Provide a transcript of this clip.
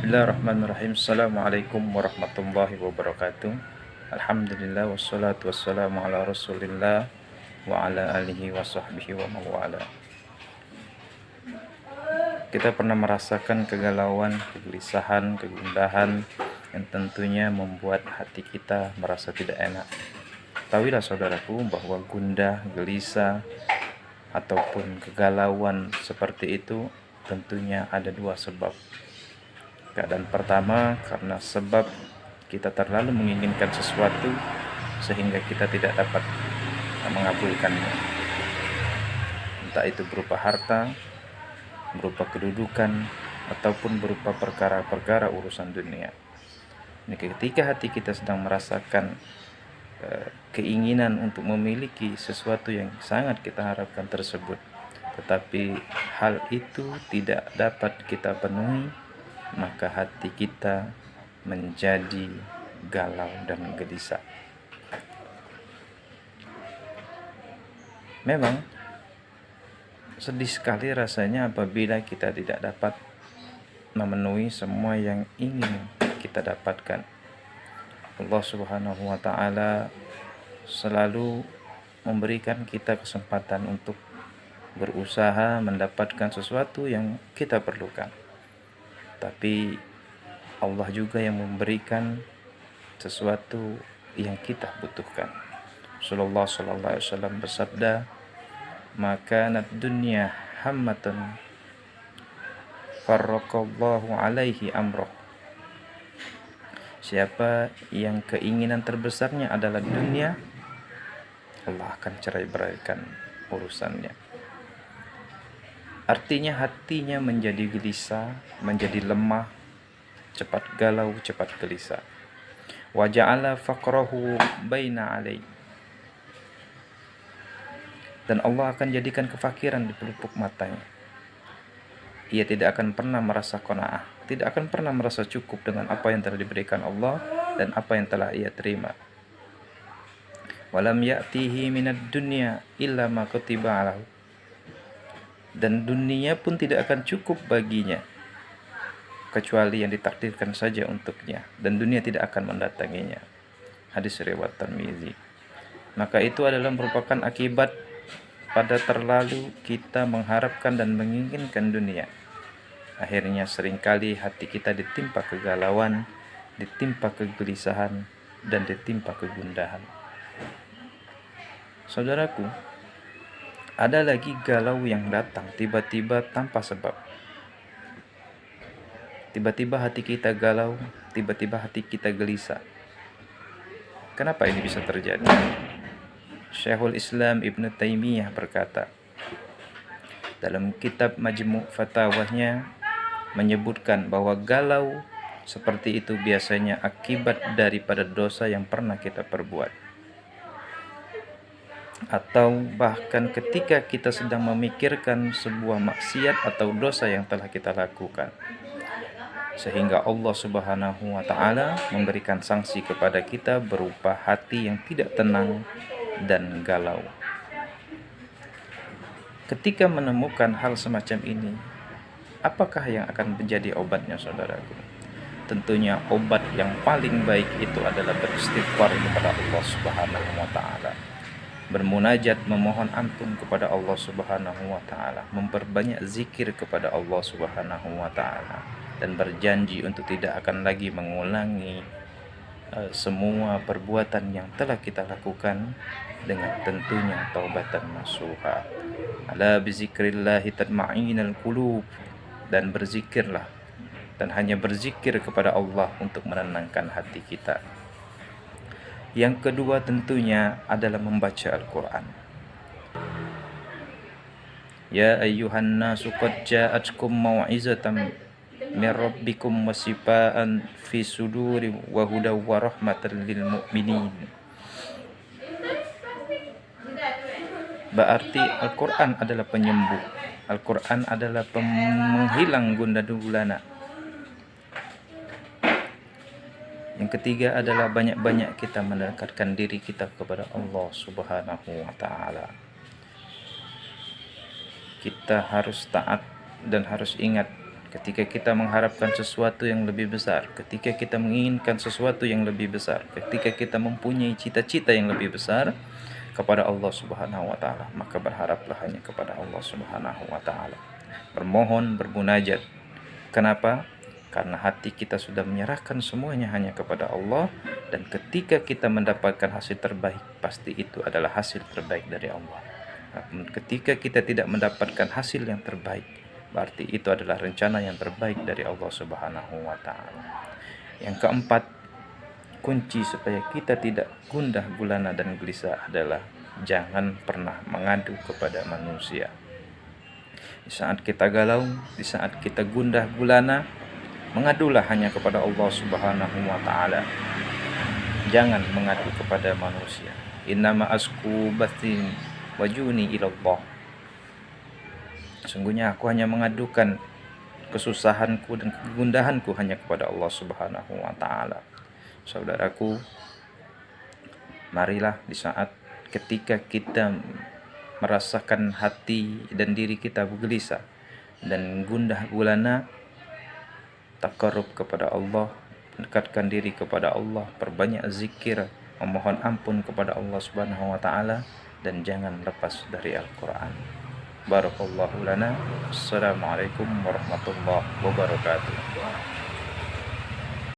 Bismillahirrahmanirrahim. Assalamualaikum warahmatullahi wabarakatuh. Alhamdulillah wassalatu wassalamu ala rasulillah wa ala alihi wa sahbihi wa mawala. Kita pernah merasakan kegalauan, kegelisahan, kegundahan yang tentunya membuat hati kita merasa tidak enak. Tahuilah saudaraku bahwa gundah, gelisah ataupun kegalauan seperti itu tentunya ada dua sebab. Keadaan pertama, karena sebab kita terlalu menginginkan sesuatu sehingga kita tidak dapat mengabulkannya. Entah itu berupa harta, berupa kedudukan, ataupun berupa perkara-perkara urusan dunia. Ini ketika hati kita sedang merasakan keinginan untuk memiliki sesuatu yang sangat kita harapkan tersebut, tetapi hal itu tidak dapat kita penuhi, maka hati kita menjadi galau dan gelisah. Memang sedih sekali rasanya apabila kita tidak dapat memenuhi semua yang ingin kita dapatkan. Allah Subhanahu wa ta'ala selalu memberikan kita kesempatan untuk berusaha mendapatkan sesuatu yang kita perlukan. Tapi Allah juga yang memberikan sesuatu yang kita butuhkan. Rasulullah sallallahu alaihi wasallam bersabda, "Maka nad dunya hammatan farraqallahu alaihi amroh." Siapa yang keinginan terbesarnya adalah dunia, Allah akan cerai-beraikan urusannya. Artinya hatinya menjadi gelisah, menjadi lemah, cepat galau, cepat gelisah. Wa ja'ala faqrahu baina alai. Dan Allah akan jadikan kefakiran di pelupuk matanya. Ia tidak akan pernah merasa qanaah, tidak akan pernah merasa cukup dengan apa yang telah diberikan Allah dan apa yang telah ia terima. Walam ya'tihi minad dunya illa ma kutiba alahu. Dan dunia pun tidak akan cukup baginya kecuali yang ditakdirkan saja untuknya, dan dunia tidak akan mendatanginya. Hadis riwayat Tirmizi. Maka itu adalah merupakan akibat pada terlalu kita mengharapkan dan menginginkan dunia. Akhirnya seringkali hati kita ditimpa kegalauan, ditimpa kegelisahan, dan ditimpa kegundahan. Saudaraku, ada lagi galau yang datang tiba-tiba tanpa sebab. Tiba-tiba hati kita galau, tiba-tiba hati kita gelisah. Kenapa ini bisa terjadi? Syekhul Islam Ibn Taimiyah berkata dalam kitab Majmu' Fatawahnya, menyebutkan bahwa galau seperti itu biasanya akibat daripada dosa yang pernah kita perbuat, atau bahkan ketika kita sedang memikirkan sebuah maksiat atau dosa yang telah kita lakukan, sehingga Allah Subhanahu wa ta'ala memberikan sanksi kepada kita berupa hati yang tidak tenang dan galau. Ketika menemukan hal semacam ini, apakah yang akan menjadi obatnya, saudaraku? Tentunya obat yang paling baik itu adalah beristighfar kepada Allah Subhanahu wa ta'ala, bermunajat, memohon ampun kepada Allah Subhanahu wa ta'ala, memperbanyak zikir kepada Allah Subhanahu wa ta'ala, dan berjanji untuk tidak akan lagi mengulangi semua perbuatan yang telah kita lakukan, dengan tentunya taubatan nasuha. Ala bizikrillahi tatma'innul qulub. Dan berzikirlah, dan hanya berzikir kepada Allah untuk menenangkan hati kita. Yang kedua tentunya adalah membaca Al-Quran. Ya ayyuhan nasu qad ja'atkum mau'izatan min rabbikum wa shifaan fi suduri wa hudaw wa rahmatan lil mu'minin. Berarti Al-Quran adalah penyembuh. Al-Quran adalah penghilang gundah gulana. Yang ketiga adalah banyak-banyak kita mendekatkan diri kita kepada Allah Subhanahu wa ta'ala. Kita harus taat dan harus ingat ketika kita mengharapkan sesuatu yang lebih besar, ketika kita menginginkan sesuatu yang lebih besar, ketika kita mempunyai cita-cita yang lebih besar kepada Allah Subhanahu wa taala, maka berharaplah hanya kepada Allah Subhanahu wa taala. Bermohon, bermunajat. Kenapa? Karena hati kita sudah menyerahkan semuanya hanya kepada Allah, dan ketika kita mendapatkan hasil terbaik, pasti itu adalah hasil terbaik dari Allah. Namun ketika kita tidak mendapatkan hasil yang terbaik, berarti itu adalah rencana yang terbaik dari Allah Subhanahu wa taala. Yang keempat, kunci supaya kita tidak gundah gulana dan gelisah adalah jangan pernah mengadu kepada manusia. Di saat kita galau, di saat kita gundah gulana, mengadulah hanya kepada Allah Subhanahu wa taala. Jangan mengadu kepada manusia. Innama asku batin wajuni ilallah. Sungguhnya aku hanya mengadukan kesusahanku dan kegundahanku hanya kepada Allah Subhanahu wa taala. Saudaraku, marilah di saat ketika kita merasakan hati dan diri kita gelisah dan gundah gulana, takarrub kepada Allah, mendekatkan diri kepada Allah, perbanyak zikir, memohon ampun kepada Allah Subhanahu wa taala, dan jangan lepas dari Al-Qur'an. Barakallahu lana. Assalamualaikum warahmatullahi wabarakatuh.